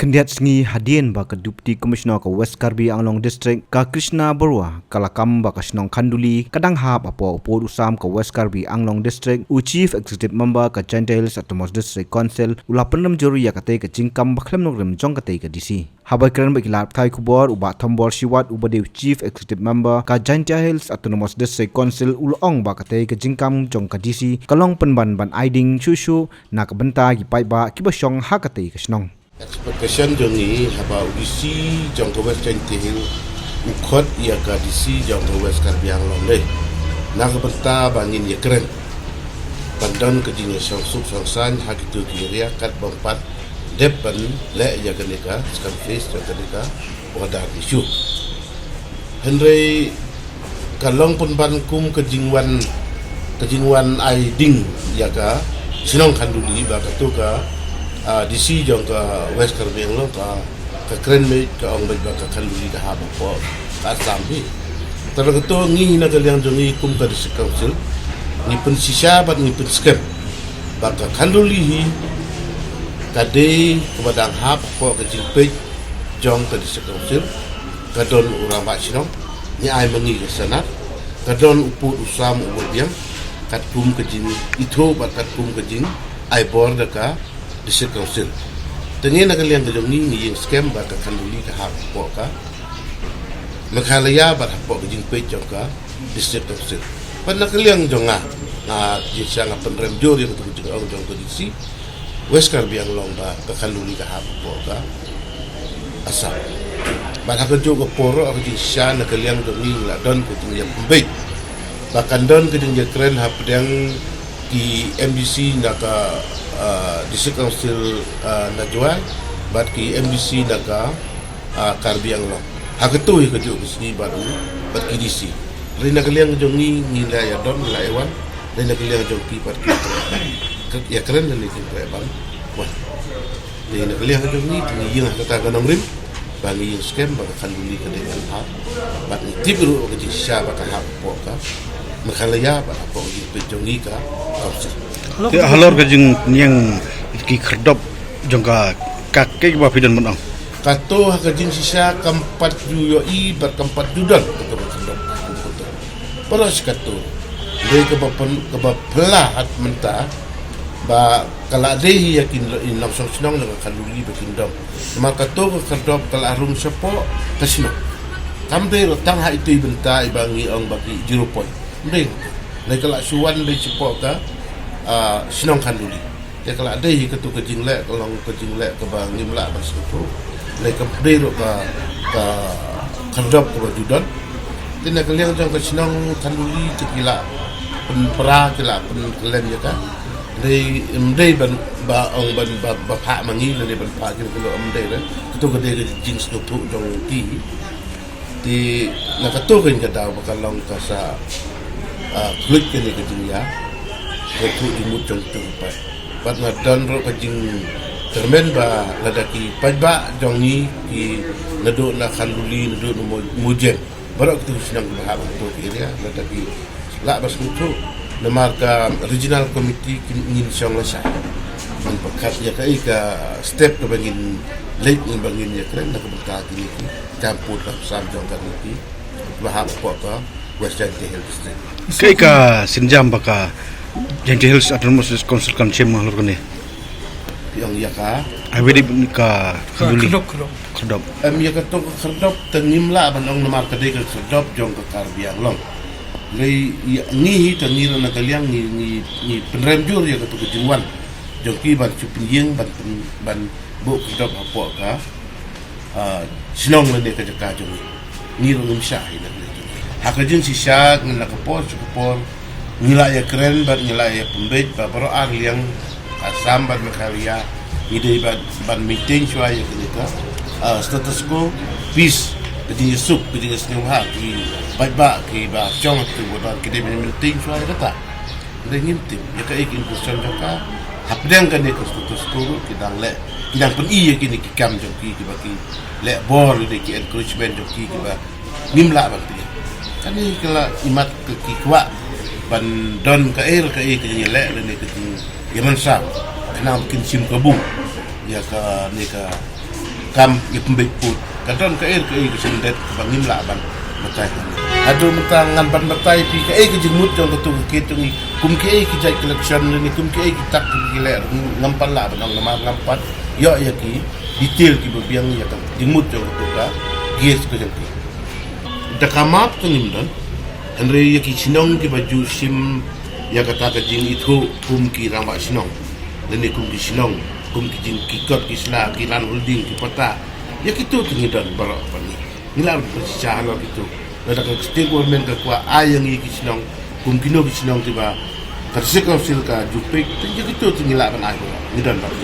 Kendiat sengi hadian ba ke Deputy Commissioner ke West Karbi Anglong District ka Krishna Barua kalakam ba ka Senong Khanduli kadang hap apo upod usam ke West Karbi Anglong District u Chief Executive Member ka Giant Hills Autonomous District Council ula penem juru ya kate ke jingkam ba klem nogrem jong kate ke DC habai keren ba kilap thai kubor uba thombol siwat ubade Chief Executive Member ka Giant Hills Autonomous District Council ulong ba kate ke jingkam jong ka DC kalong penban ban aiding shushu na ka benta gi pai ba ki ba syong ha kate ke Senong Expectation jongi haba udisi jong ke West Giant Hill ukot ia ka DC jong ke West Karbi Anglong le nak benta bangin ye keren pandan ke jinya sang sup sang san hagitu kiria kat bompat depan le ya kenika skan face jong kenika wadah isu Henry kalong pun ban kum ke jingwan ai ding ya ka Senong Khanduli ba ka tu ka DC jong ke West Karbi Anglong ka keren me ka ong ba ka Khanduli ka haba po ka sambi terang tu ngi na kaliang jongi kum ka district council ni pun sisa bat ni pun skep ba ka Khanduli hi ka de kepada hab po ka jingpe jong ka district council ka don urang ba Senong ni ai mengi ke sana ka don uput usam ubiang kat kum ka jing itu ba kat kum ka jing ai bor ka District Council. Tengah nak kalian kejom ni yang scam baka Khanduli ka hak pok ka. Meghalaya bat pok kejing pejong ka District Council. Pan nak kalian jonga na jisang penrem jor yang tu kejing ong jong kondisi West Karbi Anglong ba ka Khanduli ka hak pok ka. Asal. Bat hak jo ko poro ak jisang nak kalian jong ni la don kejing yang pembeit. Bahkan don kejing je keren hap yang di MDC nak District Council na jual bat ki MDC na ka Karbi Anglong hagetu ke jo sini baru bat ki DC rina kalian jong ni nilai ya don nilai wan rina kalian jong ki bat ki ya keren ni ki ban wah rina kalian jong ni yang kata ganong rim bagi yang scam baka Khanduli ka dengan hak bat ni tibru ke jisha baka hak poka makhalaya bat apa ki pejongi ka halor ke jeng yang ki kerdop jongka kakek ba pidan menang kato hakajin sisa keempat juyoi berkeempat judan betul para sekato dari kebapelah at menta ba kala dehi yakin langsung Senong dengan Khanduli bekindom maka to ke kerdop kala arum sepo ke Senong kambe tang ha itu benta ibangi ong bagi 0 point ndeng lai kala suwan le sepo ka Senong Khanduli ya kalau ada hi ketu kejing lek kalau kejing lek ke bang nimla bas itu lek ke bero ka kerdop ke bajudan tindak kalian jang ke Senong Khanduli kila penpera kila penkelem ya kan dei emdei ban ba ong ban ba pha mangi le ban pha kilo emdei le ketu ke de kejing setu jong ti di nak ketu kan ka daw bakalong ka sa klik ke kejing ya ketu dimut jong tu pa bat na don ro kajing termen ba ladaki pajba jong ni ki nado na Khanduli nado no mujen baru kita Senong bahab tu area ladaki la bas tu na marka regional committee ngin syong la sa man pakat ya kai ka step ke bangin late ni bangin ya keren nak berka ni campur ka sam jong ka ni bahab ko ka West Giant Hill District kai ka sinjam baka Giant Hills Autonomous Council kan cem halor kene yang ya ka awedi ka Khanduli kerdop ya ka to kerdop tengimla banong namar ka de ka kerdop jong ka Karbi Anglong lei ni tengir na kaliang ni penrem jur ya ka to kejingwan jong ki ban chupinyeng ban bo kerdop apo ka Senong le ka jaka jong ni ro ngimsha ina hakajin sisa ngna ka por nilai keren bat nilai pembet ba baro yang asam bat mekalia ide ban meeting suai kita status quo peace jadi sup jadi Senong ha ki ba ki ba chong tu ba kita meeting suai kata dengan tim ya ka ikin person jaka hapdang kan ke status quo kita le kita pun iya kini ki kam joki ki ba ki le bor de ki encouragement joki ki ba nimla ba kan ni kala imat ke ki kwa ban don ka ke nyelek ni ke yaman sa kena bikin sim kabung ya ka ni ka kam ipembek put kadon ka ke sendet bangim laban matai adu mentangan ban matai pi ke jengmut jong tu ke tu kum ke jai collection ni kum ke tak gile ngampal la ban nama ngampat yo ya ki detail ki biang ya kan jengmut jong tu ka gies ko jong ki dakamap tu nimdan andre ya ki sinong ki baju sim ya kata ka jing itu kum ki ramba sinong dan kum ki sinong kum ki jing ki kot ki sla ki lan holding ki pata ya kitu tu ngidan barok pani ngilar percaya lo gitu ada ke statement ke kuah ayang iki sinong kum kino ki sinong tiba tersikap silka jupik jadi itu tinggal apa ayo ngidan barok